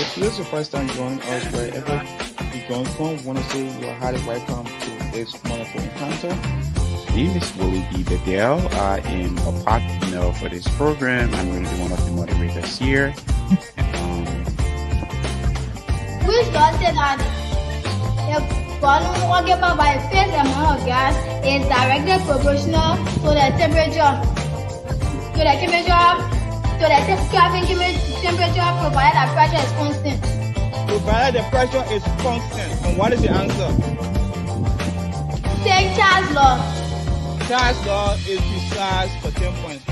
If this is your first time joining us wherever you're going from, we want to say you are highly welcome to this wonderful encounter. My name is Willie B. Bedell. I am a partner for this program. I'm going to be one of the moderators here. We started that the volume occupied by a fixed amount of gas is directly proportional to the temperature provided that pressure is constant. Provided the pressure is constant. And what is the answer? Take Charles' law. Charles' law is precise for 10 points.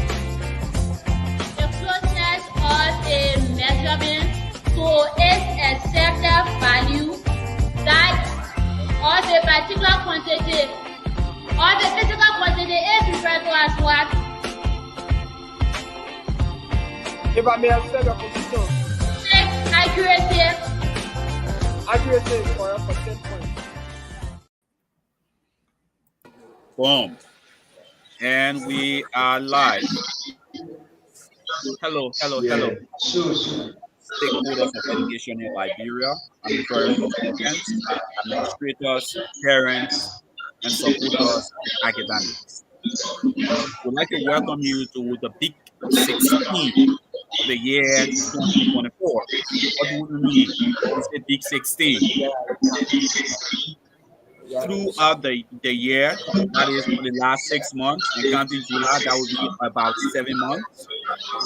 The closeness of a measurement to its accepted value that of a particular quantity or the physical quantity is referred to as what? If I may accept your position. Accuracy. Accuracy is correct for 10 points. Boom. And we are live. Hello. Stakeholders of education in Liberia. I'm referring to students, administrators, parents, and supporters of academics. We'd like to welcome you to the Big 16 of the year 2024. What do we mean? It's the Big 16. Throughout the year, that is for the last 6 months, and counting July, that will be about 7 months.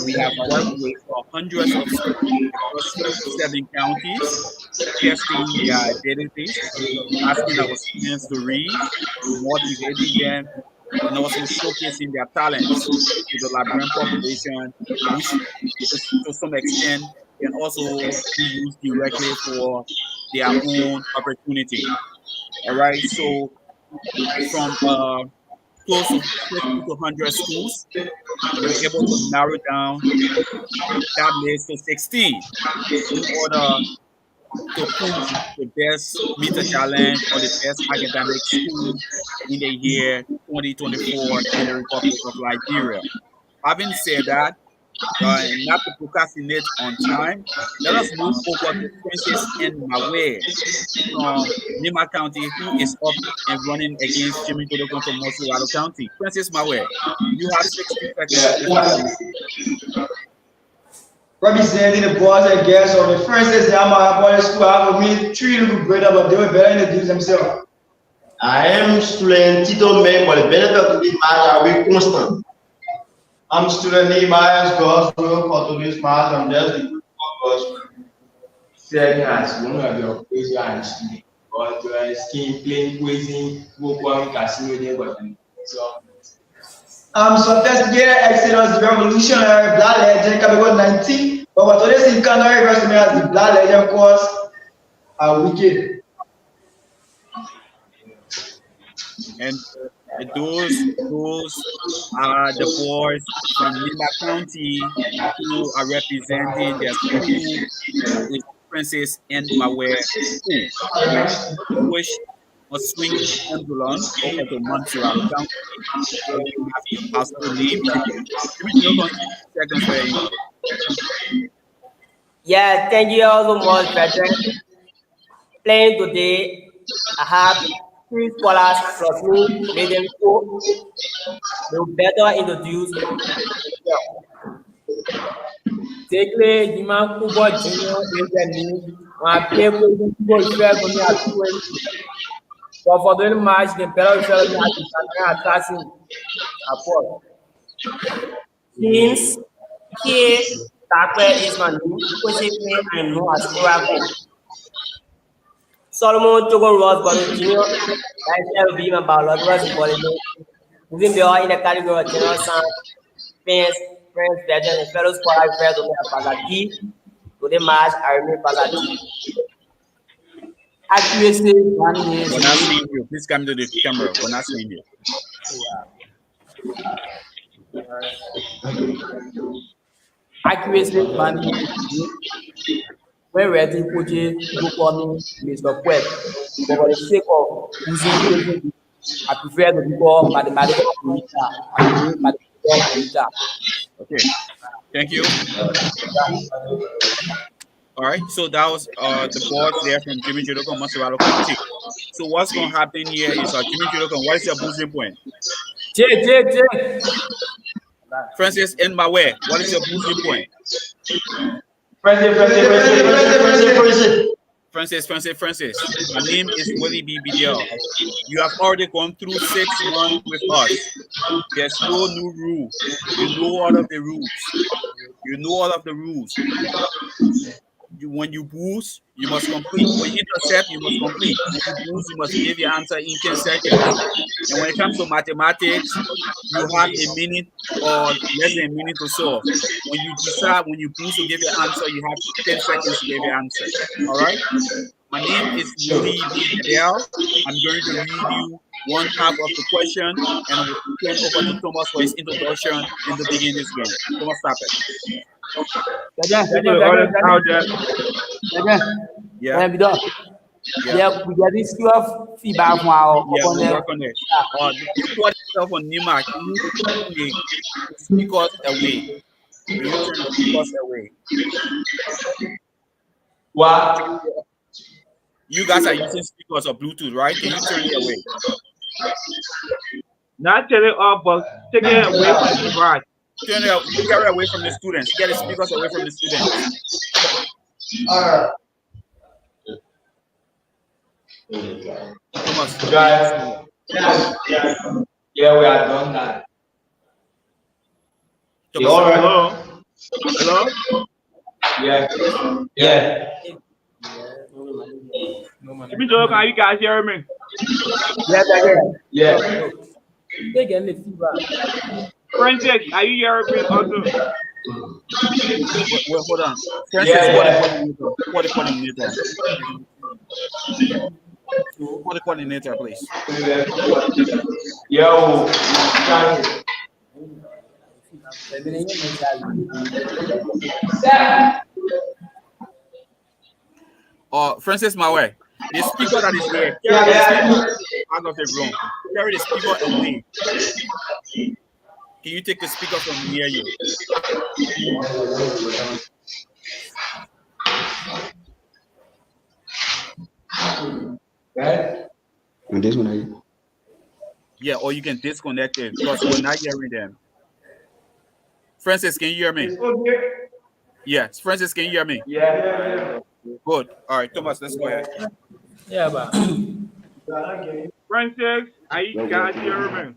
We have worked with hundreds of schools across 7 counties, testing their abilities, asking our students to read, motivating them, and also showcasing their talents to the Liberian population, which to some extent can also be used directly for their own opportunity. All right, so from close to 100 schools, we were able to narrow down that list to 16 in order to push the best meet the challenge or the best academic school in the year 2024 in the Republic of Liberia. Having said that, not to procrastinate on time, let us move over to Princess and Maweah from Lima County, who is up and running against Jimmy Jolocon from Maweah County. Princess Maweah, you have 60 seconds. Representing the boys and girls of the Princess Yamaha Boys School, I have with me 3 little brothers, but they were better introduce themselves. I am student Tito May, for the benefit of the match, I will constant. I'm student Nehemiah's girls, for today's match, I'm just the girls. Second as one of your crazy hands, but skin plain quizzing, go on casino, so. So investigator Exodus Revolutionary Blood Legend category 19, but what today's encounter refers to me as the Blood Legend course wicked. And those are the boys from Lima County who are representing their school, Princess and Maweah School. Which a swing pendulum over to Montreal County. Yeah, thank you all so much, Patrick. Playing today, I have 3 scholars plus me, leading 4. They will better introduce Tekle Jima Kubo Junior is the name. My people will share for me at 20. But for the match, the better shall be attacking support. Teams here, Takwe is my new, which is me and know as Oracle. Solomon Togo Ross Body Junior, that's LB and Balodras Body. Moving beyond in the category of general sound, friends, veteran, and fellow scholar, fair to me at Pagati. To the match, I remain Pagati. Accuracy, 1 minute. We're not seeing you. Please come to the camera. We're not seeing you. Accuracy, 1 minute. When ready, put it to call me Mr. Quet. But for the sake of using I prefer to be called by the medical Okay. Thank you. All right. So that was the boys there from Jimmy Jolocon, Montserrat County. So what's gonna happen here is Jimmy Jolocon, what is your boosting point? J. Francis and Maweah, what is your boosting point? Francis. My name is Willie B. Bidel. You have already gone through 6 months with us. There's no new rule. You know all of the rules. When you boost, you must complete. When you intercept, you must complete. When you boost, you must give your answer in 10 seconds. And when it comes to mathematics, you have a minute or less than a minute to solve. When you boost to give your answer, you have 10 seconds to give your answer. All right? My name is Willie B. Adele. I'm going to read you one half of the question, and I will turn over to Thomas for his introduction in the beginning of this game. Thomas, stop it. Yeah. Yeah, we get this of feedback from our we work on it. The people itself on Nima, can you turn the speakers away? What? You guys are using speakers or Bluetooth, right? Can you turn it away? Not turn it off, but take it away from the device. Turn it away from the students. Get the speakers away from the students. Guys, yeah, we are done that. Hello? Yeah. Are you guys hearing me? Yeah. They get the feedback. Francis, are you hearing me also? Wait, hold on. Francis, what the coordinator? What the coordinator, please? Yo. Francis Maweah, the speaker that is here, out of the room. Carry the speaker away. Can you take the speaker from near you? And this one, are you? Yeah, or you can disconnect it because we're not hearing them. Francis, can you hear me? Yes, Francis, can you hear me? Yeah. Good. All right, Thomas, let's go ahead. Yeah, but Francis, are you guys hearing me?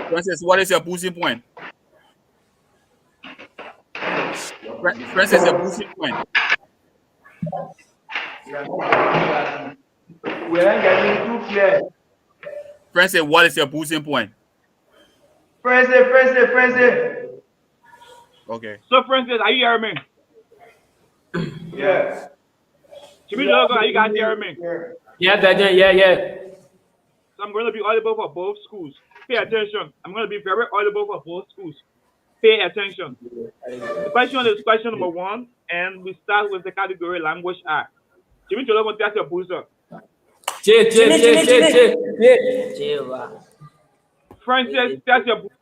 Francis, what is your boosting point? Francis, your boosting point. We ain't getting too clear. Francis, what is your boosting point? Francis. Okay. So, Francis, are you hearing me? Yeah. Jimmy Logo, are you guys hearing me? yeah. So I'm going to be audible for both schools. Pay attention. I'm going to be very audible for both schools. Pay attention. The question is question number 1, and we start with the category language art. Jimmy Logo, that's your booster. J. Francis, that's your booster.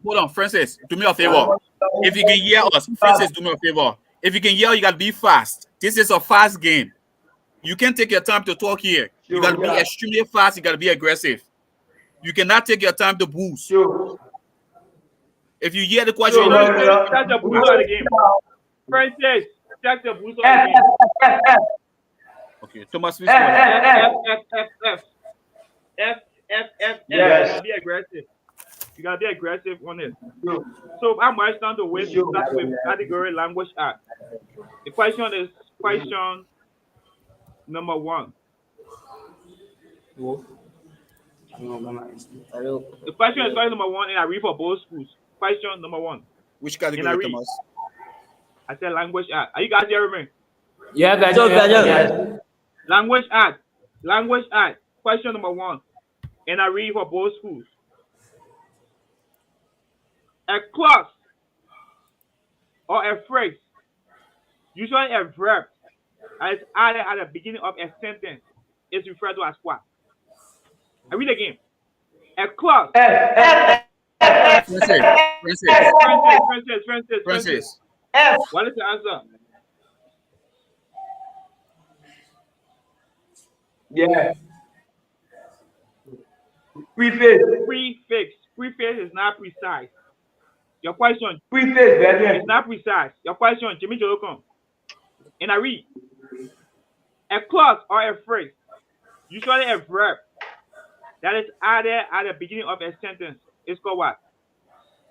Hold on, Francis. Do me a favor. If you can hear us, Francis, do me a favor. If you can hear, you gotta be fast. This is a fast game. You can't take your time to talk here. You gotta be extremely fast. You gotta be aggressive. You cannot take your time to boost. If you hear the question, That's the booster of the game. Francis, that's the booster of the game. Okay, Thomas, please. F. Yes. Be aggressive. You gotta be aggressive on it. So I'm right down to wait to start with category language art. The question is question number 1. The question is question number 1, and I read for both schools. Question number 1. Which category, Thomas? I said language art. Are you guys hearing me? Yeah. Language art. Question number 1. And I read for both schools. A clause or a phrase, usually a verb, is added at the beginning of a sentence, is referred to as what? I read again. A clause. Francis. Francis. What is the answer? Yeah. Preface. Preface is not precise. Your question. Preface, brethren. It's not precise. Your question, Jimmy Jolocon. And I read. A clause or a phrase, usually a verb, that is added at the beginning of a sentence is called what?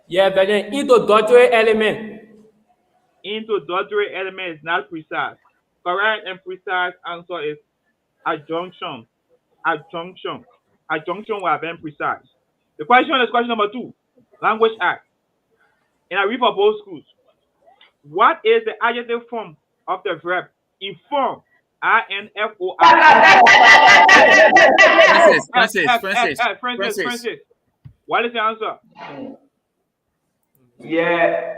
Yeah, brethren, introductory element. Introductory element is not precise. Correct and precise answer is adjunction. Adjunction will have been precise. The question is question number 2. Language act. And I read for both schools. What is the adjective form of the verb inform? INFOR. Francis. What is the answer? Yeah.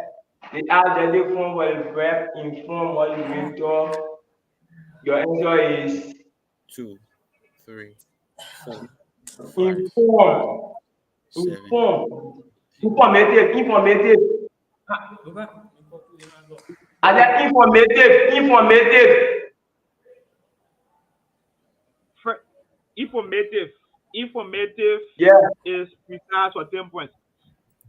The adjective form for the verb inform what you will talk. Your answer is 2, 3, 4, 5, inform. 7. Inform. Informative. And then informative. Informative Yeah. is precise for 10 points.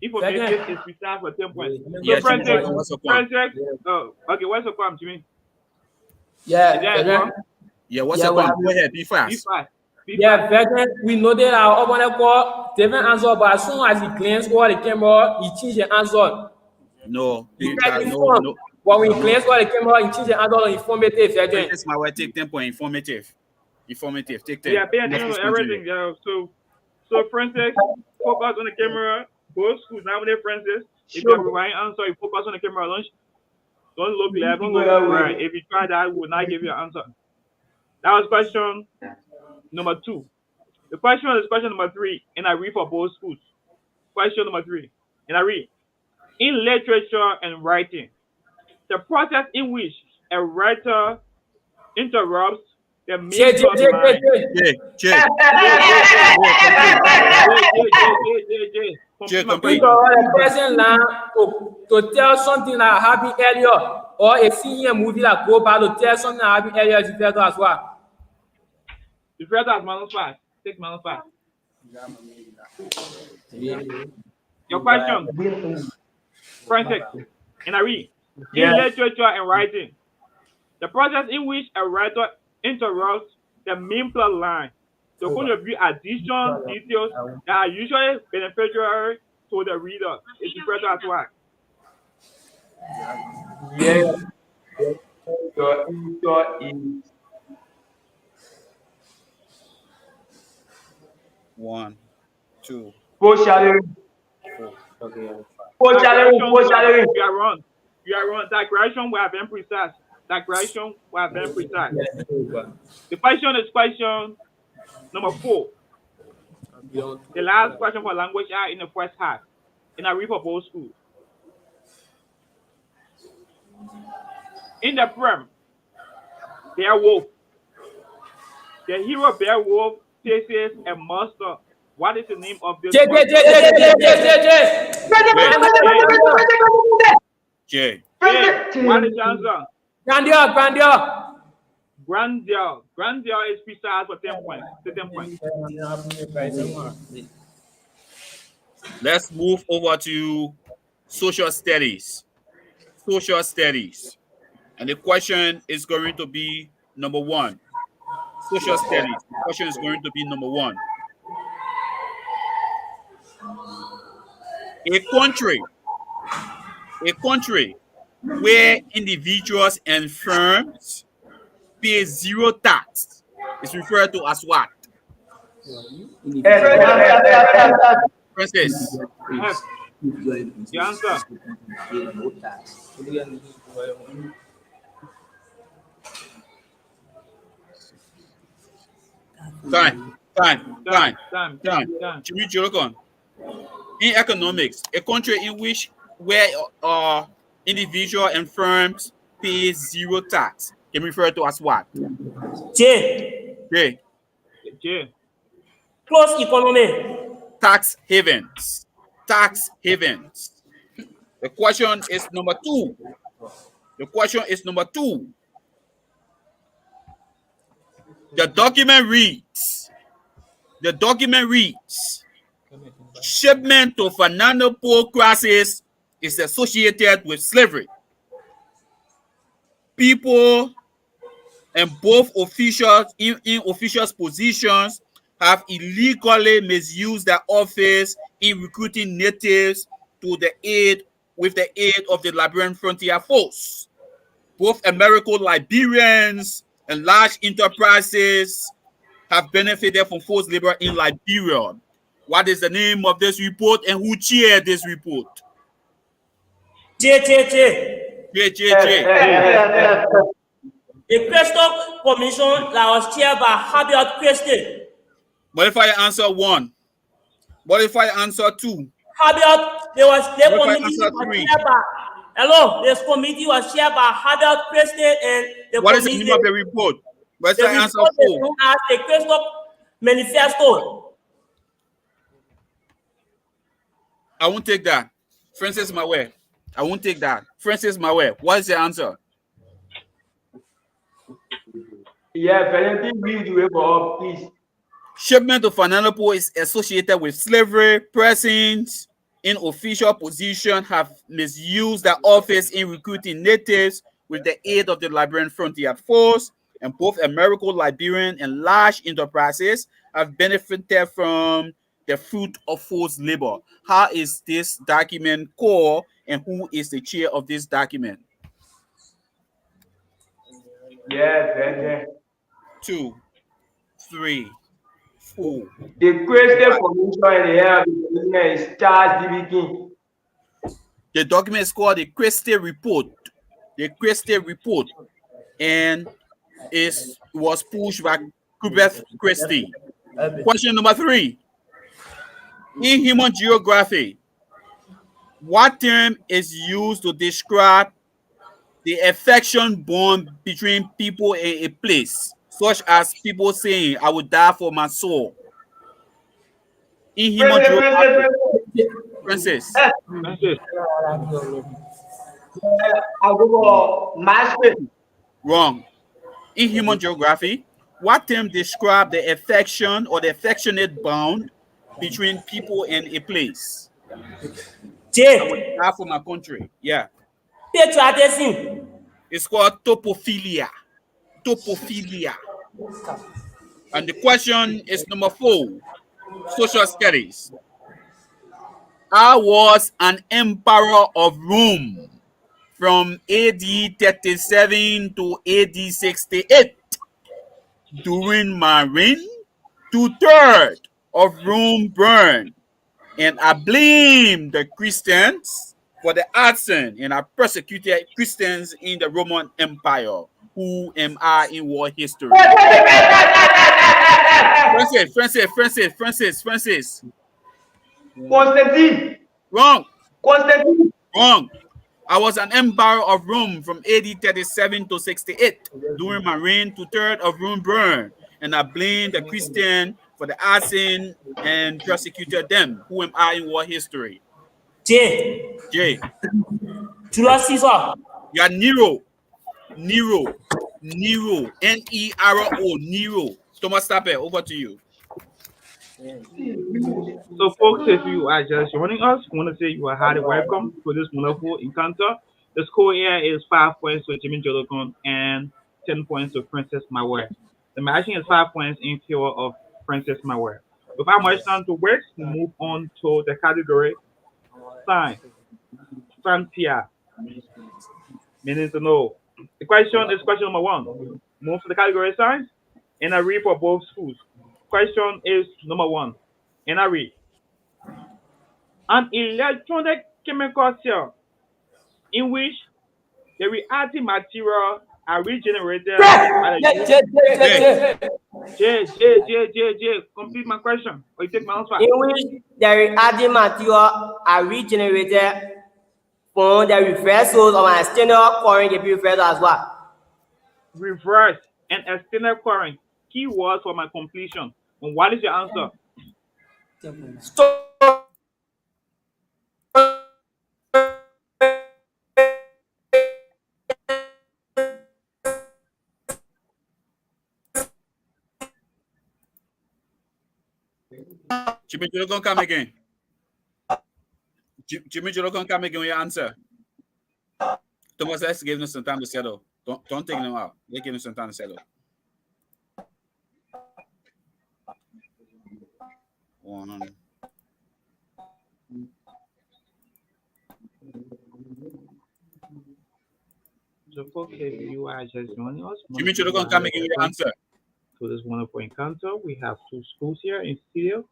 Informative is precise for 10 points. Yeah, So Francis, Jimmy, what's the point? oh, okay, what's the point, Jimmy? Yeah, Is that brethren. Yeah, what's the point? Go ahead, be fast. Yeah, brethren, we know that our open call different answer, but as soon as he glance over the camera, he change the answer. No, No. When we glance over the camera, he change the answer on informative, brethren. Francis Maweah, take 10 points. Informative, take 10. Yeah, pay attention to everything. Yeah. So Francis, focus on the camera. Both schools now with Francis. If you have a right answer, you focus on the camera. Don't look left, don't look right. If you try that, we will not give you an answer. That was question number 2. The question is question number 3, and I read for both schools. Question number 3, and I read. In literature and writing, the process in which a writer interrupts the main plot line. Complete. The person line to tell something that happened earlier, or a scene in a movie that go by to tell something that happened earlier is referred to as what? It's referred to as -5. 6 -5. Your question, Francis, and I read. In literature and writing, the process in which a writer interrupts the main plot line to contribute additional details that are usually beneficial to the reader is referred to as what? Yeah. Your answer is 1, 2. foreshadowing. Foreshadowing. You are wrong. Digression will have been precise. The question is question number 4. The last question for language art in the first half. And I read for both schools. In the poem, Beowulf, the hero Beowulf faces a monster. What is the name of this monster? J. What is the answer? Grandeur is precise for 10 points. 10 points. Let's move over to social studies. And the question is going to be number 1. Social studies. The question is going to be number 1. A country where individuals and firms pay 0 tax is referred to as what? Francis. The answer. Time. Jimmy Jolocon. In economics, a country in which where individual and firms pay 0 tax can be referred to as what? J. Close economy. Tax havens. Tax havens. The question is number 2. The question is number 2. The document reads, shipment to Fernando Po crisis is associated with slavery. People and both officials in officials' positions have illegally misused their office in recruiting natives with the aid of the Liberian Frontier Force. Both American Liberians and large enterprises have benefited from forced labor in Liberia. What is the name of this report and who chaired this report? J. J. The Crystal Commission that was chaired by Habiot Christie. Modify your answer 1. Modify your answer 2. Habiot, the committee was 3. chaired by. Hello, this committee was chaired by Habiot Christie and the What committee. is the name of the report? What's the the answer report is 4? known as the Crystal Manifesto. I won't take that. Francis Maweah. I won't take that. Francis Maweah. What is the answer? Yeah, Valentine, read the way for us, please. Shipment of Fernando Po is associated with slavery. Persons in official position have misused their office in recruiting natives with the aid of the Liberian Frontier Force, and both American, Liberian, and large enterprises have benefited from the fruit of forced labor. How is this document called, and who is the chair of this document? Yeah, very. 2, 3, 4. The Christian Commission in the area of the business is Charles D.B. King. The document is called the Christie Report. The Christie Report, and was pushed by Kubeth Christie. Question number 3. In human geography, what term is used to describe the affection bond between people in a place, such as people saying, "I would die for my soul"? In human geography, Francis. I go for masquerade. Wrong. In human geography, what term describe the affection or the affectionate bond between people in a place? I would die for my country. Yeah. Patriotism. It's called topophilia. Topophilia. And the question is number 4. Social studies. I was an emperor of Rome from AD 37 to AD 68. During my reign, 2/3 of Rome burned, and I blame the Christians for the arson, and I persecuted Christians in the Roman Empire. Who am I in world history? Francis. Constantine. Wrong. Constantine. Wrong. I was an emperor of Rome from AD 37 to 68. During my reign, 2/3 of Rome burned, and I blamed the Christian for the arson and persecuted them. Who am I in world history? J. Julius Caesar. You are Nero. Nero. Nero. Nero. Thomas Tapper, over to you. So, folks, if you are just joining us, we want to say you are highly welcome to this wonderful encounter. The score here is 5 points to Jimmy Jolocon and 10 points to Princess Maweah. The matching is 5 points in favor of Princess Maweah. Without much time to waste, we move on to the category sign. Frontier. Meaning to know. The question is question number 1. Move to the category signs, and I read for both schools. Question is number 1. And I read. An electronic chemical cell in which the reactive material are regenerated. J. Complete my question. Or you take my answer. In which the reactive material are regenerated from the reverse source of an external current can be referred to as what? Reverse and external current. Keywords for my completion. And what is your answer? Jimmy Jolocon, come again. Jimmy Jolocon, come again with your answer. Thomas, let's give them some time to settle. Don't take them out. Let's give them some time to settle. One. So, folks, if you are just joining us, Jimmy Jolocon, come again with your answer. For this wonderful encounter, we have two schools here in studio.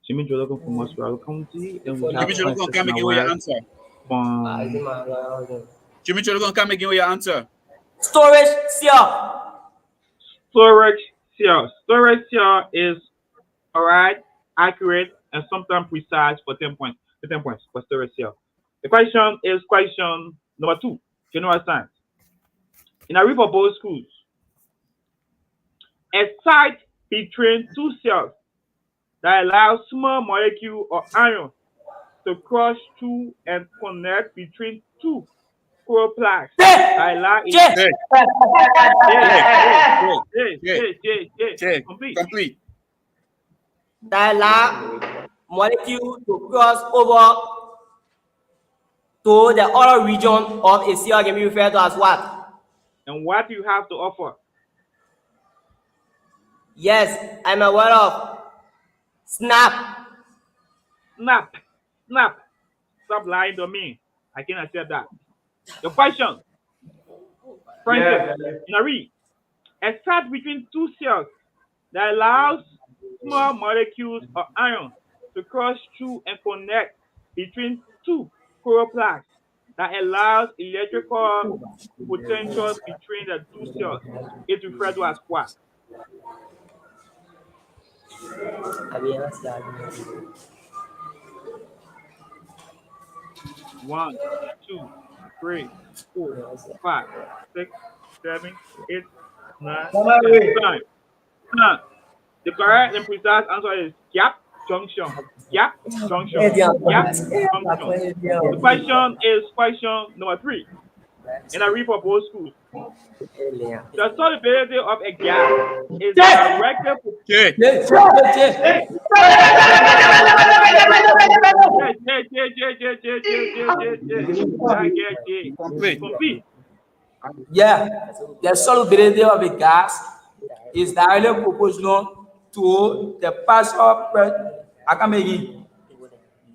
Jimmy Jolocon from Maweah County, and we have Jimmy Jolocon, come again with your answer. From Jimmy Jolocon, come again with your answer. Storage here. Storage here. Storage here is alright, accurate, and sometimes precise for 10 points. For 10 points for storage here. The question is question number 2, general science. In a for both schools, a site between two cells that allows small molecule or ion to cross through and connect between two chloroplasts that allow Complete. That allow molecule to cross over to the other region of a cell can be referred to as what? And what you have to offer? Yes, I'm aware of. Snap. Snap. Stop lying to me. I can accept that. The question. For instance, read. A site between two cells that allows small molecules or ions to cross through and connect between two chloroplasts that allows electrical potentials between the two cells. It's referred to as what? One, 2, 3, 4, 5, 6, 7, 8, 9, 10. The correct and precise answer is gap junction. Gap junction. Gap junction. The question is question number 3. And I read for both schools. The solubility of a gas is directly complete. Yeah, the solubility of a gas is directly proportional to the partial pressure.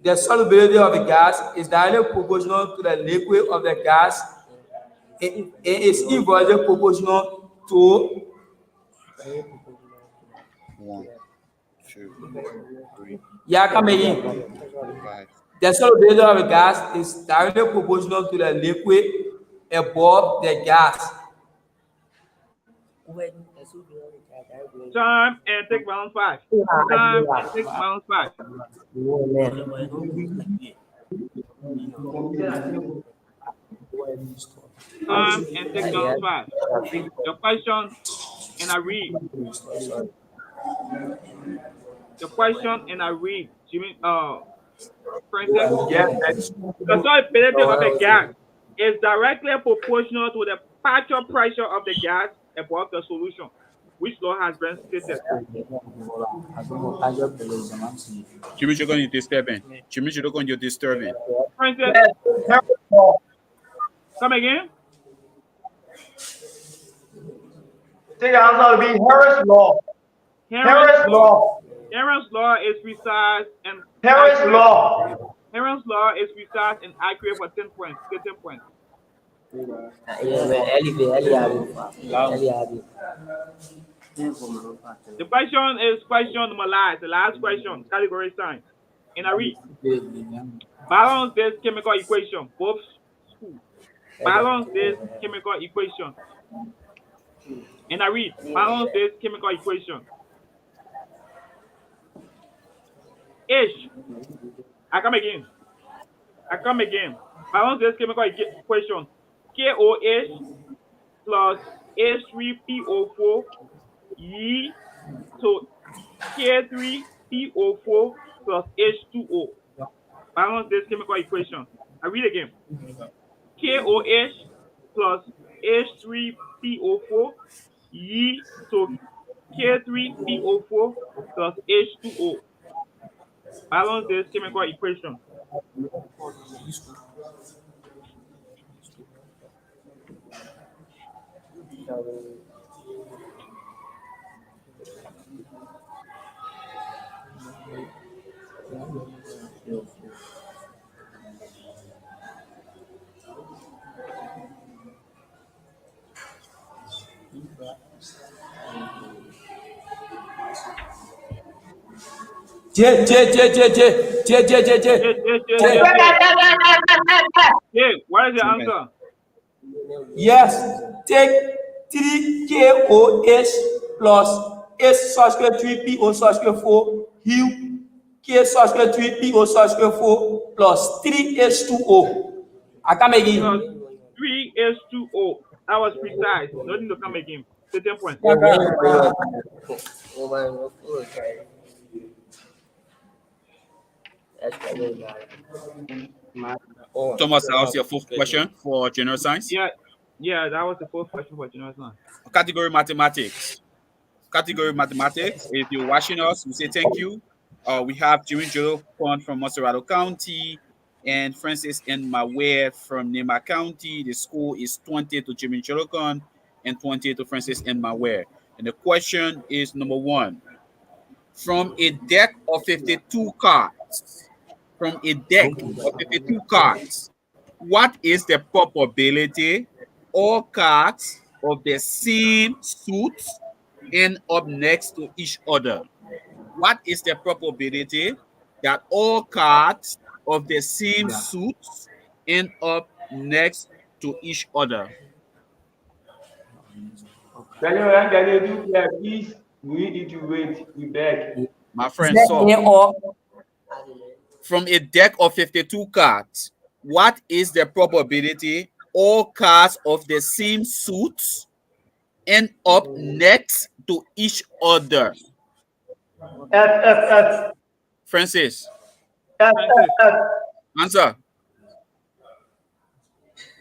The solubility of a gas is directly proportional to the liquid of the gas. It is inversely proportional to 1, 2, 3. The solubility of a gas is directly proportional to the liquid above the gas. Time and take round 5. Time and take round 5. Time and take round 5. The question and I read. The question and I read. Jimmy, Princess. Yes. The solubility of a gas is directly proportional to the partial pressure of the gas above the solution. Which law has been stated? Jimmy Jolocon, you're disturbing. Jimmy Jolocon, you're disturbing. Princess, come again? The answer will be Harris law. Harris law. Harris law is precise and Harris law. Harris law is precise and accurate for 10 points. 10 points. The question is question number last, the last question, category science. And I read. Balance this chemical equation, both schools. Balance this chemical equation. And I read. Balance this chemical equation. H. I come again. Balance this chemical equation. KOH plus H3PO4 E to K3 PO4 plus H2O. Balance this chemical equation. I read again. KOH plus H3PO4 yield to K3PO4 plus H2O. Balance this chemical equation. J, J, J, J, J, J, J, J, J, J, J, J, J. J, J. J, what is the answer? Yes. Take 3KOH plus H subscript 3PO subscript 4 hue K subscript 3PO subscript 4 plus 3H2O. I come Plus again. 3H2O. That was precise. Nothing to come again. 13 points. Thomas, how's your fourth question for general science? Yeah, that was the fourth question for general science. Category mathematics. Category mathematics. If you're watching us, we say thank you. We have Jimmy Jolocon from Monserrado County and Francis and Maweah from Nema County. The score is 20 to Jimmy Jolocon and 20 to Francis and Maweah. And the question is number 1. From a deck of 52 cards, what is the probability all cards of the same suits end up next to each other? What is the probability that all cards of the same suits end up next to each other? Please, we need to wait. We beg. My friend, so from a deck of 52 cards, what is the probability all cards of the same suits end up next to each other? F. Francis. F. Answer.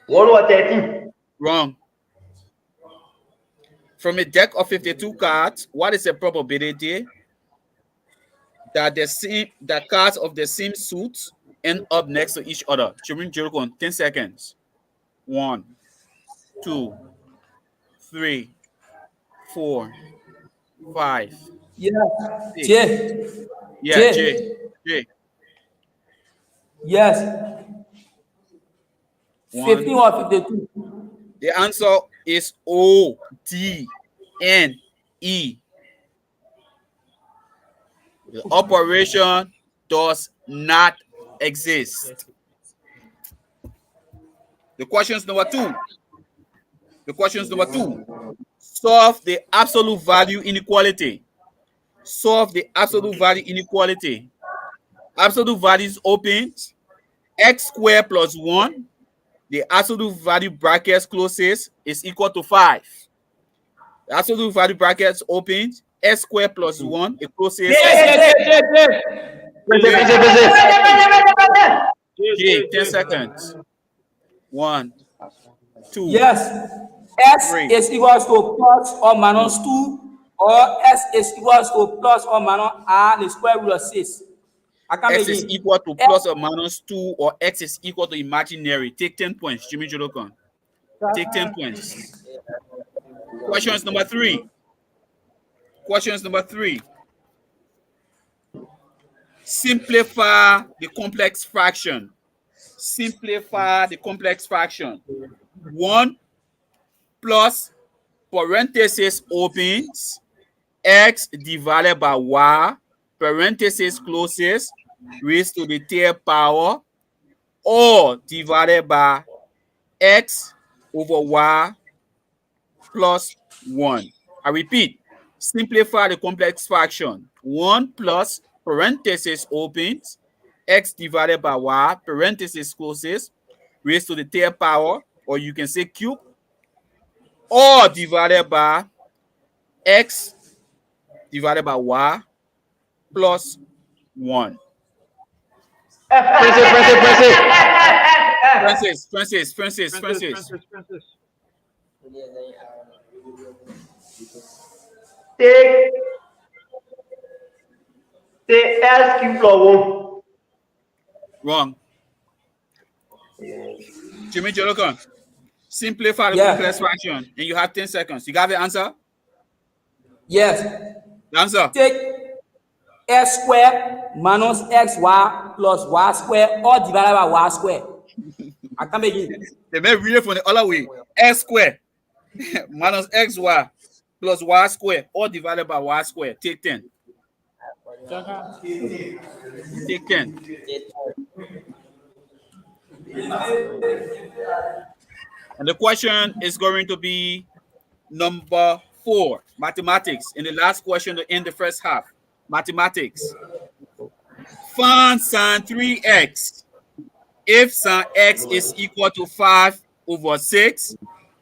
113. Wrong. From a deck of 52 cards, what is the probability that the cards of the same suits end up next to each other? During Jolocon, 10 seconds. 1, 2, 3, 4, 5. Yeah. 6. J. Yeah, J. J. Yes. 1. 15 or 52. The answer is O-D-N-E. The operation does not exist. The question is number 2. Solve the absolute value inequality. Absolute value is open. X squared plus 1. The absolute value brackets closes is equal to 5. The absolute value brackets open. X squared plus 1. It closes. J, 10 seconds. 1, 2. Yes. S 3. is equals to plus or minus 2, or S is equals to plus or minus R the square root of 6. X is equal to plus or minus 2, or X is equal to imaginary. Take 10 points. Jimmy Jolocon. Take 10 points. Question number 3. Simplify the complex fraction. 1 plus parenthesis opens X divided by Y parenthesis closes raised to the third power, or divided by X over Y plus 1. I repeat, simplify the complex fraction. 1 plus parenthesis opens X divided by Y parenthesis closes raised to the third power, or you can say cube, or divided by X divided by Y plus 1. Francis. Take S cube plus 1. Wrong. Jimmy Jolocon, simplify the Yeah. complex fraction, and you have 10 seconds. You got the answer? Yes. The answer? Take x square minus xy plus y square all divided by y square. I can make it. They may read it from the other way. X square minus xy plus y square all divided by y square. Take 10. Take 10. And the question is going to be number 4, mathematics. In the last question to end the first half, mathematics. Find sin 3x if sin x is equal to 5/6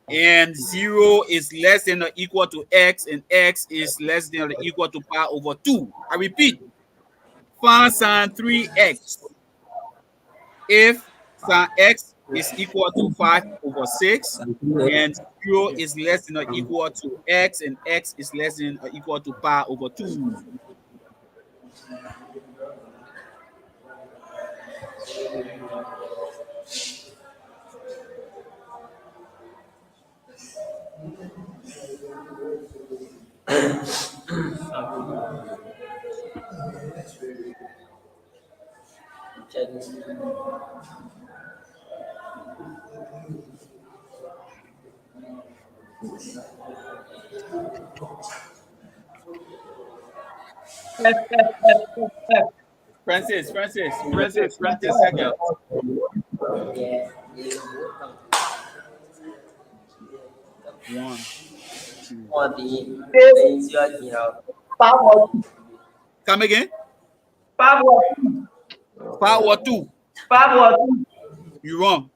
and 0 is less than or equal to x and x is less than or equal to pi/2. I repeat, find sin 3x if sin x is equal to 5/6 and 0 is less than or equal to x and x is less than or equal to pi/2. Francis, 10 seconds. One, two. Come again? 5/2. You wrong.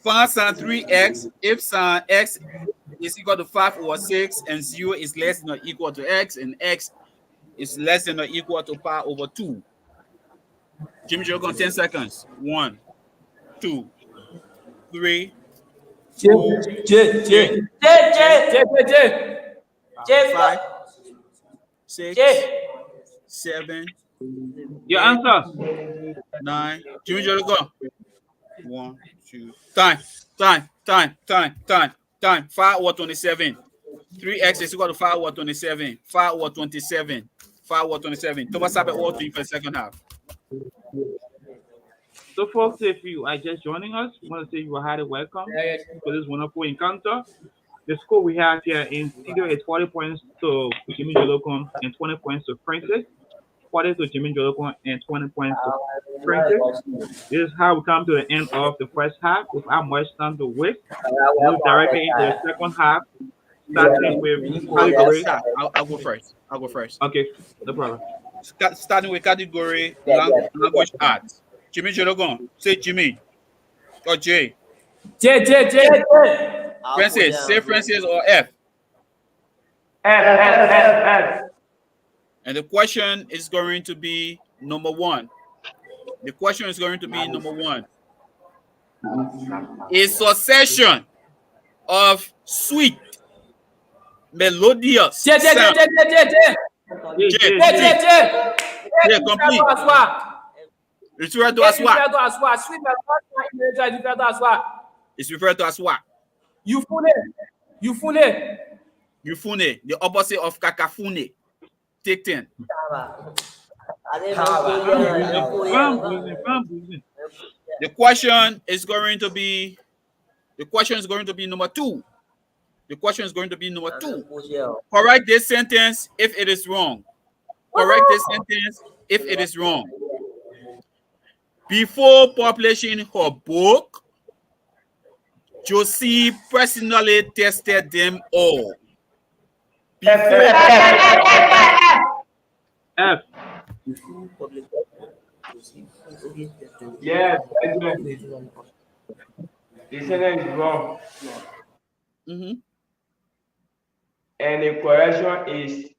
Find sin 3x if sin x is equal to 5/6 and 0 is less than or equal to x and x is less than or equal to pi/2. Jimmy Jolocon, 10 seconds. 1, 2, 3, 4, 5, 6, 7. Your answer? 9. Jimmy Jolocon. 1, 2. Time. 5/27. 3x is equal to 5/27. 5/27. 5/27. Thomas Sabe all 3 for the second half. So, folks, if you are just joining us, we want to say you are highly welcome to this wonderful encounter. The score we have here in studio is 40 points to Jimmy Jolocon and 20 points to Francis. 40 to Jimmy Jolocon and 20 points to Francis. This is how we come to the end of the first half without much time to waste. Move directly into the second half, starting with category. I'll go first. Okay, no problem. Starting with category language arts. Jimmy Jolocon. Say Jimmy or J. J. Francis. Say Francis or F. F. And the question is going to be number 1. The question is going to be number 1. A succession of sweet, melodious sound. Complete. It's referred to as what? It's referred to as what? Euphone. The opposite of cacophony. Take 10. The question is going to be number 2. The question is going to be number 2. Correct this sentence if it is wrong. Correct this sentence if it is wrong. Before publishing her book, Josie personally tested them all. F. Yes, the sentence is wrong. And the correction is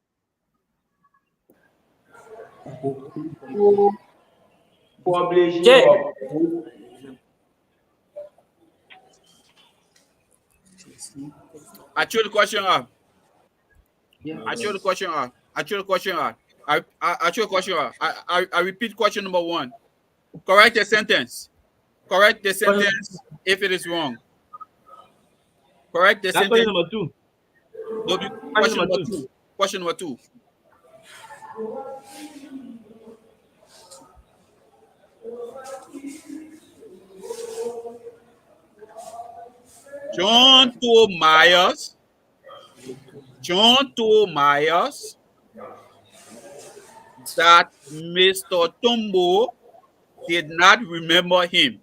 Publishing Jay. of I threw the question up. I threw the question up. I threw the question up. I threw the question up. I repeat question number 1. Correct the sentence. Correct the sentence if it is wrong. Correct the That's sentence. question number 2. Question number 2. Question number 2. John told Myers that Mr. Tombo did not remember him.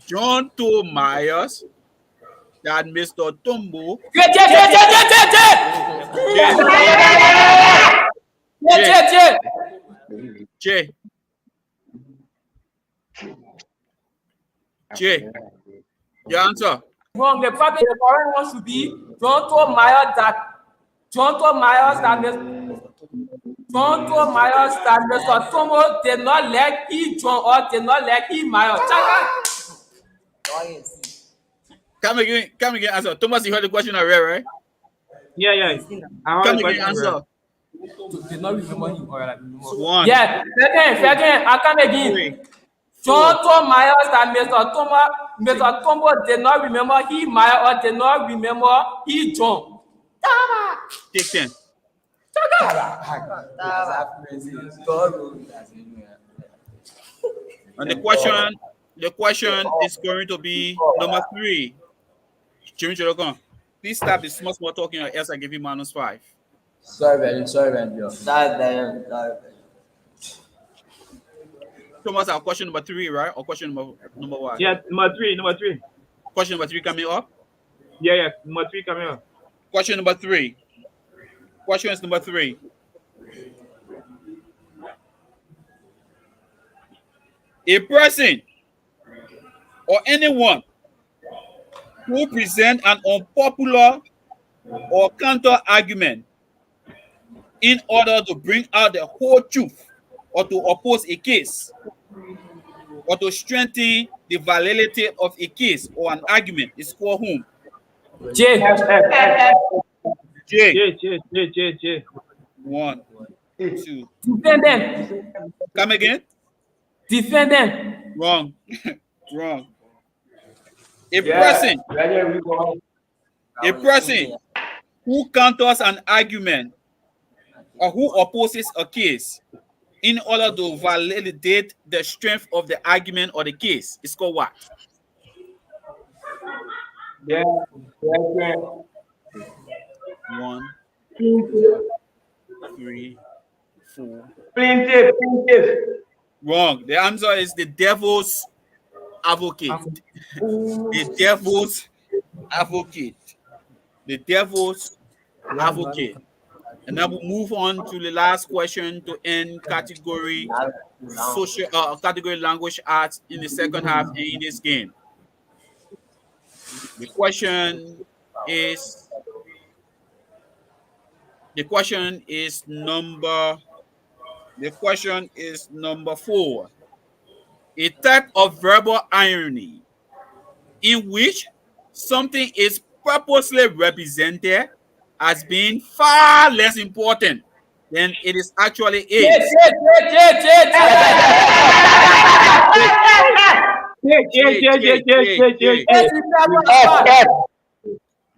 John told Myers that Mr. Tombo. Jay, your answer. Wrong. The correct one should be John told Myers that Mr. Tomo did not like he John or did not like he Myers. Come again, answer. Thomas, you heard the question already, right? Yeah. Come again, answer. Did not remember him or like 1. Yeah, second, I come again. 3. John told Myers that Mr. Tombo did not remember he Myers or did not remember he John. Take 10. And the question is going to be number 3. Jimmy Jolocon, please stop the small talking or else I give you -5. sorry, Thomas, our question number 3, right? Or question number 1? Yeah, number 3. Question number 3 coming up? Yeah, number 3 coming up. Question number 3. Question is number 3. A person or anyone who present an unpopular or counter argument in order to bring out the whole truth or to oppose a case or to strengthen the validity of a case or an argument is called whom? J. J. 1, 2. Defendant. Come again? Defendant. Wrong. Wrong. A person who counters an argument or who opposes a case in order to validate the strength of the argument or the case is called what? Yeah. 1, 3, 4. Plaintiff. Wrong. The answer is the devil's advocate. The devil's advocate. The devil's advocate. And now we'll move on to the last question to end category category language arts in the second half and in this game. The question is number 4. A type of verbal irony in which something is purposely represented as being far less important than it is actually is.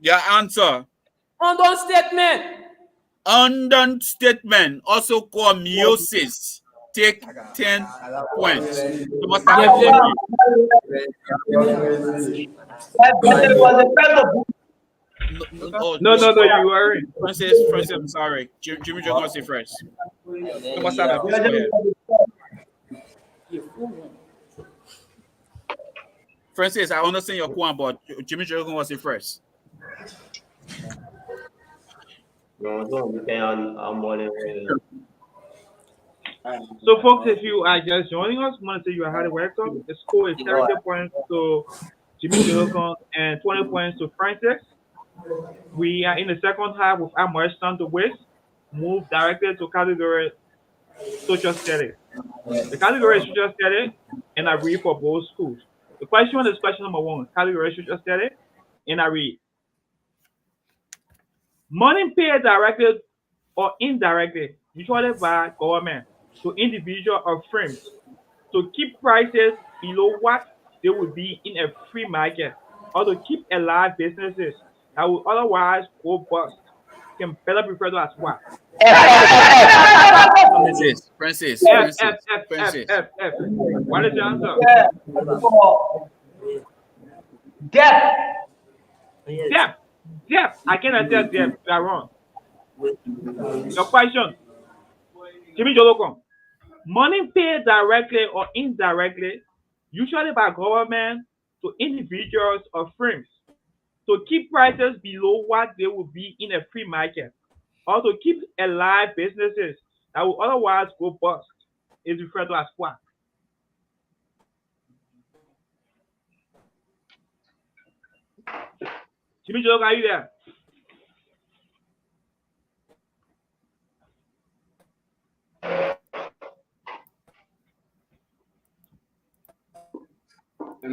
Your answer. Understatement, also called meiosis. Take 10 points. You must have No, you are. Francis, I'm sorry. Jimmy Joe gonna say first. You must have Francis, I understand your point, but Jimmy Joe gonna say first. So, folks, if you are just joining us, I want to say you are highly welcome. The score is 70 points to Jimmy Jolocon and 20 points to Francis. We are in the second half with our much time to waste. Move directly to category social studies. The category is social studies, and I read for both schools. The question is question number one, category is social studies, and I read. Money paid directly or indirectly, usually by government, to individual or firms to keep prices below what they would be in a free market or to keep alive businesses that would otherwise go bust can better be referred to as what? F. What is the answer? Debt. Debt. I cannot tell debt. You are wrong. Your question. Jimmy Jolocon. Money paid directly or indirectly, usually by government to individuals or firms, to keep prices below what they would be in a free market, or to keep alive businesses that would otherwise go bust, is referred to as what? Jimmy Jolocon, are you there? All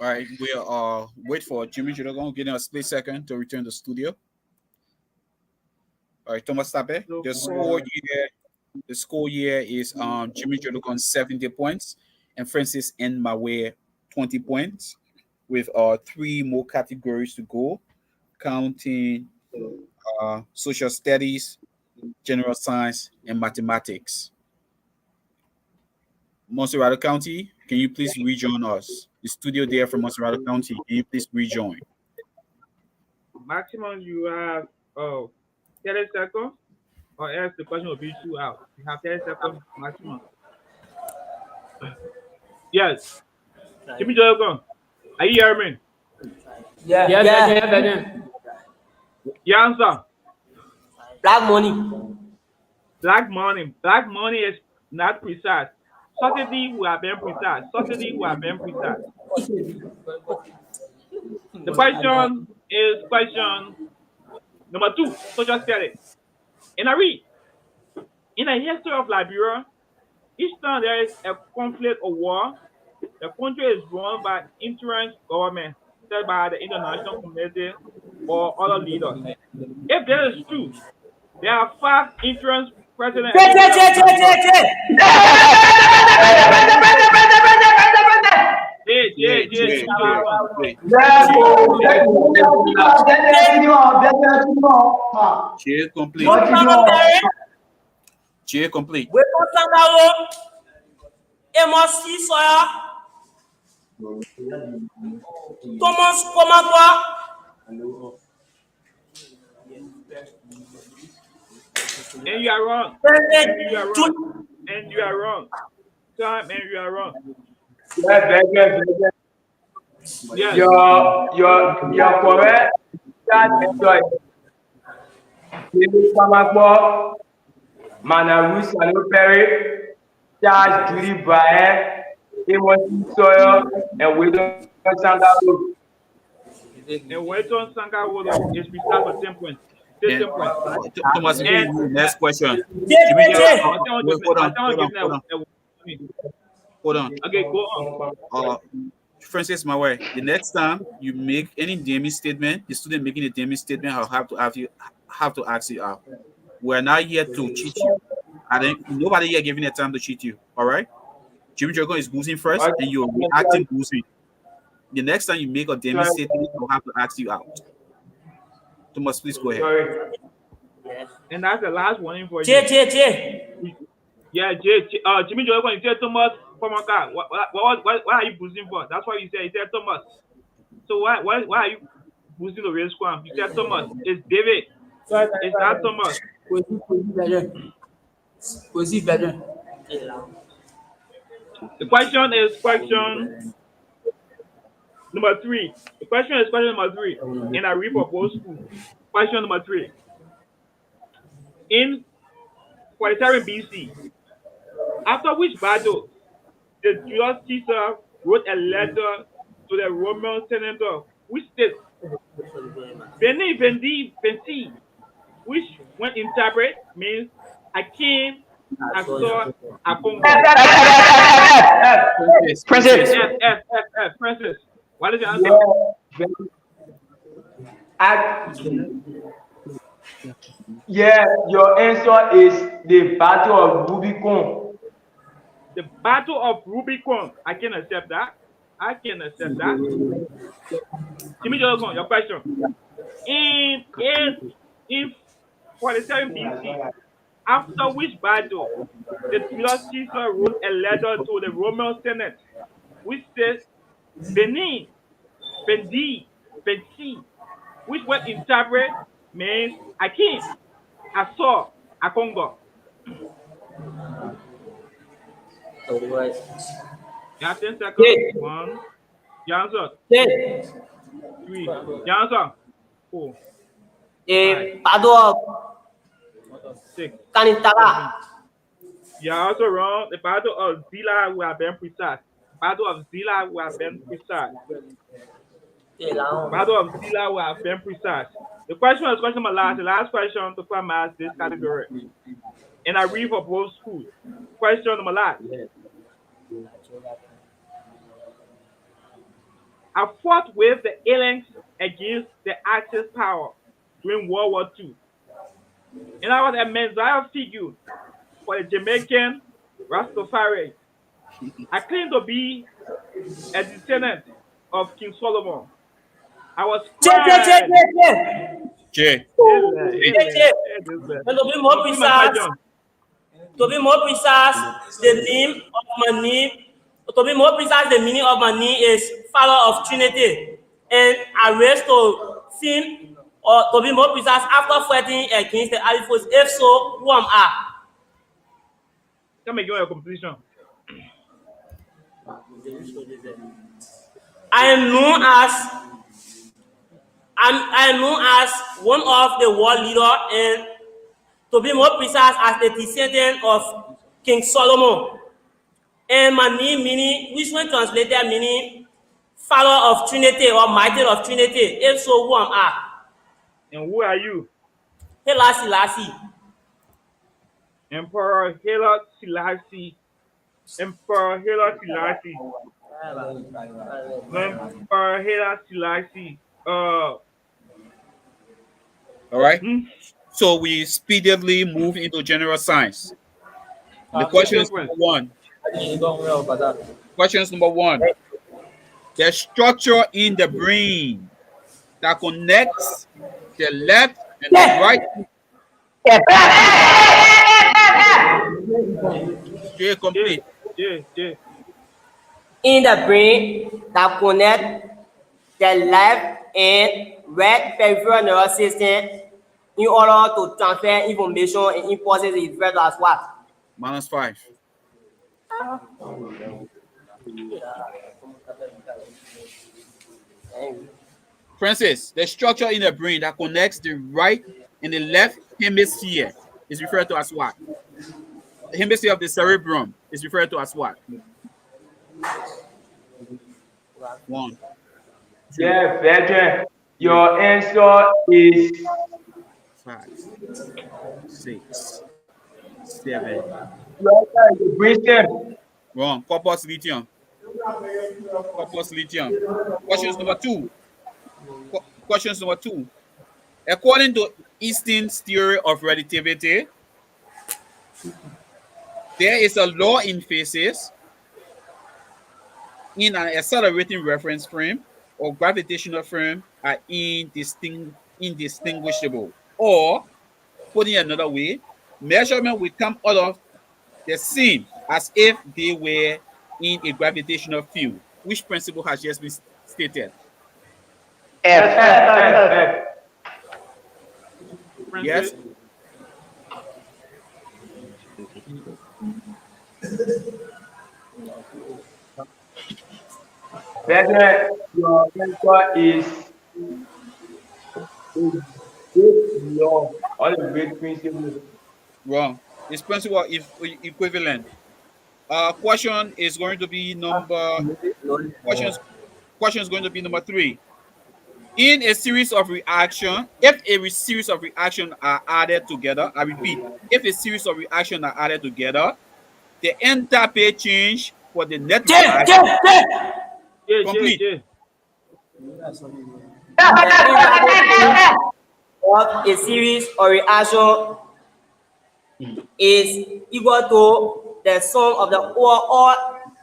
right, we'll wait for Jimmy Jolocon, getting a split second to return to the studio. All right, Thomas Tape. The score year is Jimmy Jolocon 70 points and Francis and Maweah 20 points, with 3 more categories to go, counting social studies, general science, and mathematics. Monserrato County, can you please rejoin us? The studio there from Monserrato County, can you please rejoin? Maximum you have 30 seconds, or else the question will be 2 out. You have 30 seconds maximum. Yes. Jimmy Jolocon, are you hearing me? Yeah. Your answer? Black money. Black money. Black money is not precise. Subsidy will have been precise. The question is question number 2, social studies. And I read, in the history of Liberia, each time there is a conflict or war, the country is run by interim government set by the international community or other leaders. If that is true, there are 5 interim presidents. Cheer complete. Thomas Komagwa. And you are wrong. And you are wrong. Time, and you are wrong. Yes. You're correct. Komagwa, Manaru Salopere, Charles Judy Brian, Amos Sawyer, and Wilton Sangaro. And Wilton Sangaro is precise for 10 points. Thomas, next question. Hold on. Okay, go on. Francis Maweah, the next time you make any damning statement, the student making a damning statement, I'll have to ask you out. We're not here to cheat you. Nobody here giving a time to cheat you. All right? Jimmy Jolocon is boozing first, and you're reacting boozing. The next time you make a damning statement, I'll have to ask you out. Thomas, please go ahead. Sorry. And that's the last warning for you. Jay. Yeah, Jimmy Jolocon, you said Thomas Komagwa. What are you boozing for? That's what you said. You said Thomas. So why are you boozing the real squam? You said Thomas. It's David. It's not Thomas. The question is question number 3. The question is question number 3. And I read for both schools. Question number 3. In 47 BC. After which battle did Julius Caesar wrote a letter to the Roman senator which states Veni, Vendi, Venti, which when interpreted means a king, a sword, a Congo. Francis. Francis. What is the Yeah, answer? yeah, your answer is the Battle of Rubicon. The Battle of Rubicon. I can accept that. I can accept that. Jimmy Jolocon, your question. In 47 BC, after which battle did Julius Caesar wrote a letter to the Roman Senate which says Veni, Vendi, Venti, which when interpreted means a king, a sword, a Congo. You have 10 seconds. Yeah. 1. Your answer. Yeah. 3. Your answer. 4. 5. The Battle of 6. Kanintala. You're also wrong. The Battle of Zila would have been precise. Battle of Zila would have been precise. Battle of Zila would have been precise. The question is question number last. The last question to come as this category. And I read for both schools. Question number last. I fought with the aliens against the Axis power during World War II. And I was a Messiah figure for the Jamaican Rastafari. I claim to be a descendant of King Solomon. I was crying. J. To be more precise, the meaning of my name is follower of Trinity. And I raised to film, or to be more precise, after fighting against the Allied forces. If so, who am I? Come and give me a competition. I am known as one of the world leaders, and to be more precise, as the descendant of King Solomon. And my name meaning, which when translated meaning follower of Trinity or mighty of Trinity. If so, who am I? And who are you? Haile Selassie. Emperor Haile Selassie. Emperor Haile Selassie. Emperor Haile Selassie. All right. So we speedily move into general science. The question is number 1. Question is number 1. The structure in the brain that connects the left and the right. J, complete. J. In the brain that connect the left and right peripheral nervous system in order to transfer information and impulses is referred to as what? -5. Francis, the structure in the brain that connects the right and the left hemisphere is referred to as what? The hemisphere of the cerebrum is referred to as what? 1. Yeah, Veteran. Your answer is 5, 6, 7. the brainstem. Wrong. Corpus luteum. Corpus luteum. Questions number 2. Questions number 2. According to Einstein's theory of relativity, there is a law in physics in an accelerating reference frame or gravitational frame are indistinguishable. Or, putting it another way, measurement will come out of the same as if they were in a gravitational field. Which principle has just been stated? F. Yes? Veteran, your answer is great law or the great principle. Wrong. Is principal equivalent. Question is going to be question is going to be number 3. In a series of reaction, if a series of reactions are added together, I repeat, if a series of reactions are added together, the enthalpy change for the net reaction complete. The enthalpy of a series or reaction is equal to the sum of the all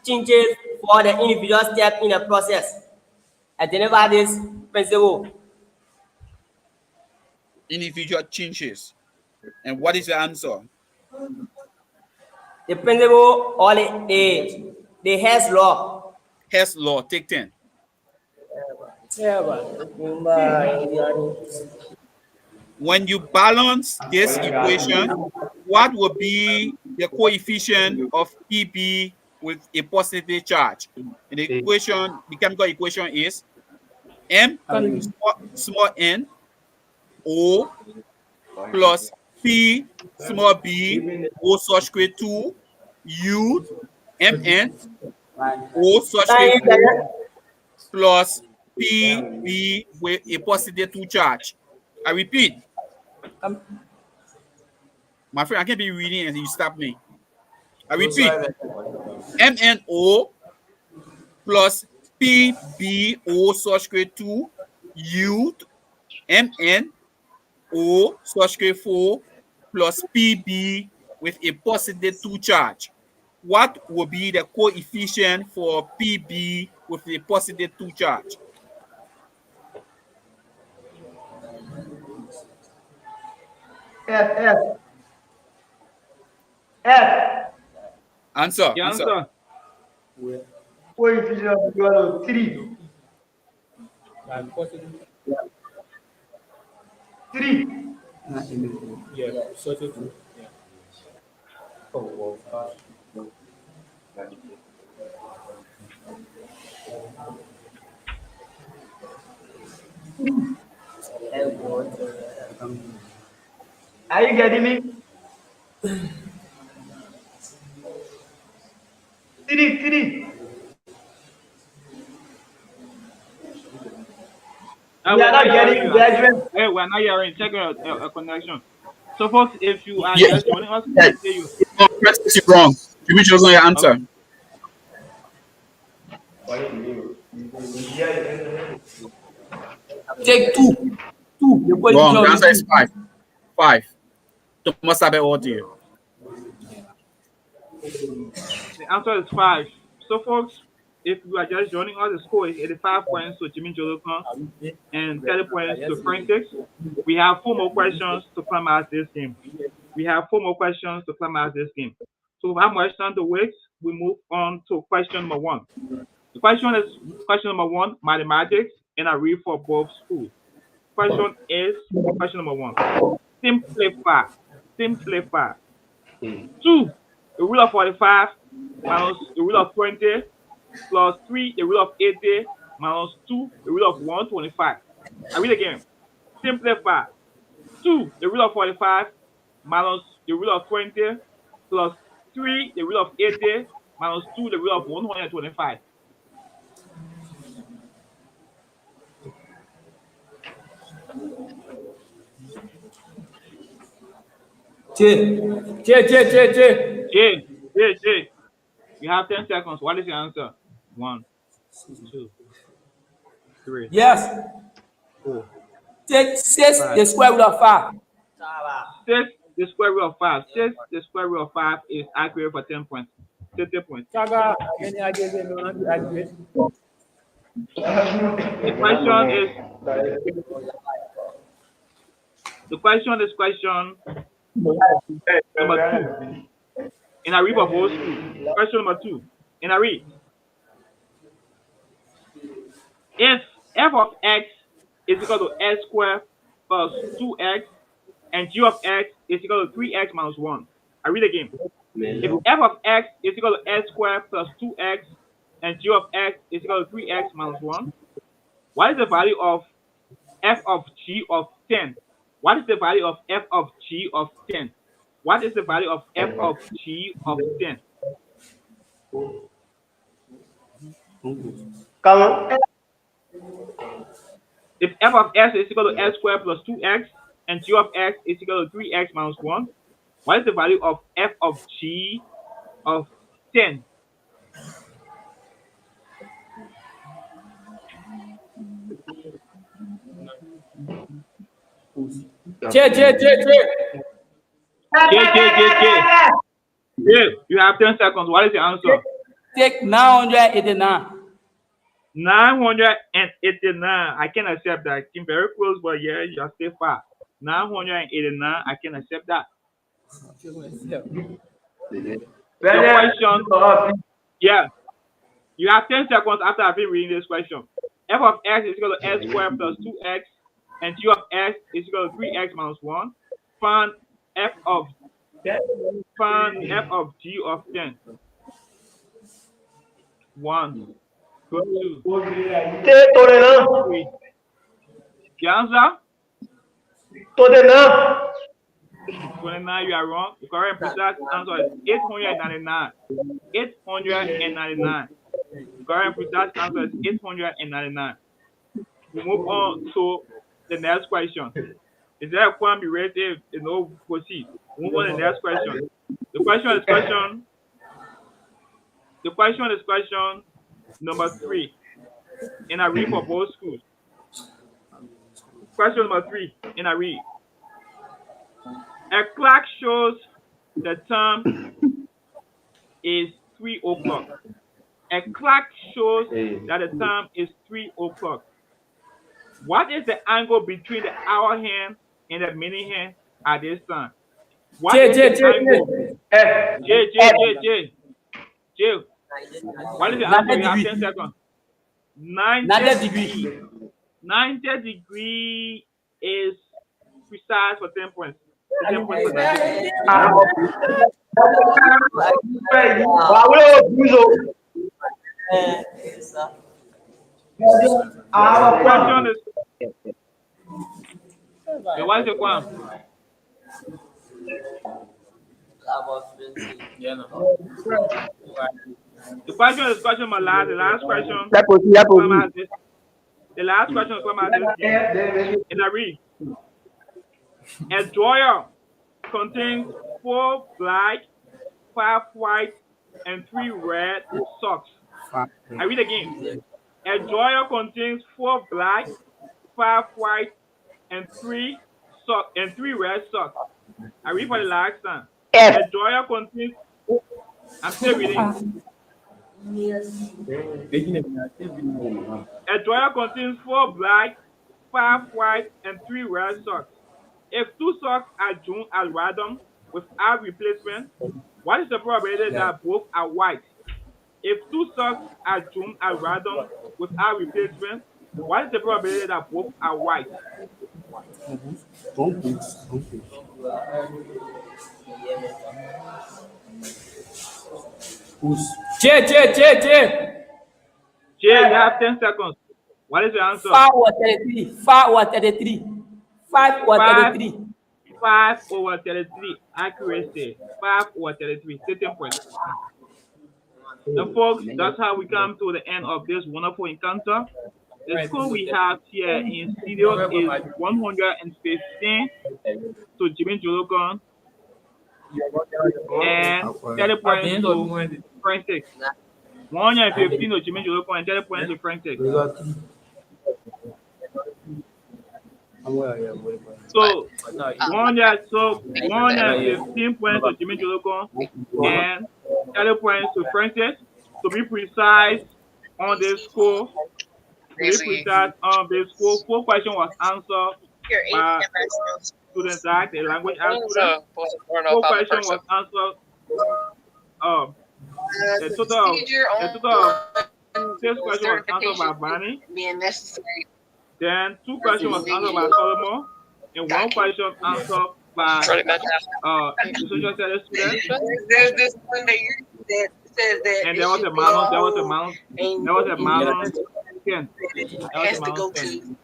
changes for the individual step in the process. And deliver this principle. Individual changes. And what is the answer? The principle or the Hess law. Hess law, take 10. When you balance this equation, what will be the coefficient of PB with a positive charge? And the equation, the chemical equation is M small n O plus P small b O such square 2 U Mn O such square 4 plus PB with a positive 2 charge. I repeat. My friend, I can't be reading and you stop me. I repeat. MNO plus PBO such square 2 U MNO such square 4 plus PB with a positive 2 charge. What will be the coefficient for PB with a positive 2 charge? F. Answer. Coefficient of equal to 3. 3. Yeah, such a thing. Are you getting me? 3. We are not getting graduate. Hey, we're not hearing. Check a connection. So, folks, if you are just joining us, we see you. Press this wrong. You mean just your answer. Take 2. Wrong. The answer is 5. 5. Thomas Abe, what do you? The answer is 5. So, folks, if you are just joining us, the score is 85 points to Jimmy Jolocon and 30 points to Francis. We have 4 more questions to climax this game. So, without much time to waste, we move on to question number 1. The question is question number 1, mathematics, and I read for both schools. Question number 1. Simplify. 2, the rule of 45 minus the rule of 20 plus 3, the rule of 80 minus 2, the rule of 125. I read again. Simplify. 2, the rule of 45 minus the rule of 20 plus 3, the rule of 80 minus 2, the rule of 125. J. You have 10 seconds. What is your answer? 1, 2, 3. Yes. 4. Take 6 the square root of 5. 6 the square root of 5. 6 the square root of 5 is accurate for 10 points. 30 points. The question is question number 2. And I read for both schools. Question number 2. And I read. If f of x is equal to x squared plus 2x and g of x is equal to 3x minus 1. I read again. If f of x is equal to x squared plus 2x and g of x is equal to 3x minus 1, what is the value of f of g of 10? What is the value of f of g of 10? What is the value of f of g of 10? Comment? If f of x is equal to x squared plus 2x and g of x is equal to 3x minus 1, what is the value of f of g of 10? J, J, J, J. J, you have 10 seconds. What is the answer? Take 989. 989. I can accept that. Came very close, but yeah, you are still far. 989. I can accept that. The question, yeah, you have 10 seconds after I've been reading this question. F of x is equal to x squared plus 2x, and g of x is equal to 3x minus 1. Find f of g of 10. 1, 2, 3. The answer? 29, you are wrong. The correct precise answer is 899. 899. The correct precise answer is 899. We move on to the next question. Is there a point be rated? Proceed. Move on to the next question. The question is question number 3. And I read for both schools. Question number 3. And I read. A clock shows the time is 3 o'clock. A clock shows that the time is 3 o'clock. What is the angle between the hour hand and the minute hand at this time? What is the angle? J. What is the answer? You have 10 seconds. 90 degrees. 90 degrees is precise for 10 points. 10 points for 90 question is, what is the question? The question is question my last. The last question. The last question is from this. And I read. A drawer contains 4 black, 5 white, and 3 red socks. I read again. A drawer contains 4 black, 5 white, and 3 red socks. I read for the last time. A drawer contains. I'm still reading. A drawer contains 4 black, 5 white, and 3 red socks. If 2 socks are joined at random without replacement, what is the probability that both are white? If 2 socks are joined at random without replacement, what is the probability that both are white? J. You have 10 seconds. What is the answer? 5 or 33. 5 or 33. 5 or 33. 5 over 33. Accuracy. 5 over 33. 13 points. And folks, that's how we come to the end of this wonderful encounter. The score we have here in studio is 115 to Jimmy Jolocon and 30 points to Frank 6. 115 to Jimmy Jolocon and 30 points to Frank 6. So 115 points to Jimmy Jolocon and 30 points to Frank 6. To be precise on this score, 4 questions was answered by students that the language arts students. 4 questions was answered. The total of 6 questions was answered by Barney. Then 2 questions was answered by Solomon, and 1 question answered by the social studies student. There's this one that you says that. And there was a Malon. There was a Malon. It has to go to.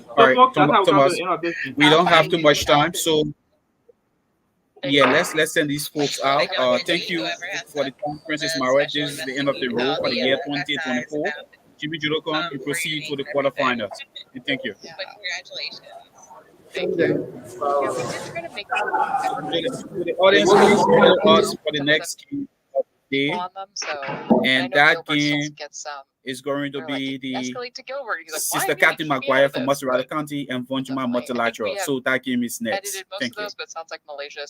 All So right, folks, that's how we come to Thomas, the end of this thing. we don't have too much time, so yeah, let's send these folks out. Thank you for the time, Princess Maweah. This is the end of the road for the year 2024. Jimmy Jolocon, we proceed to the quarterfinals. And thank you. But congratulations. Thank you. Yeah, we did try to make So the audience, please follow us for the next game of the day. on them, so And that game is going to be the escalate to Gilbert. He's like, Sister Captain Maguire from Maweah County and Vonjima Multilateral. So that game is next. edited most Thank of you. those, but it sounds like Malaysia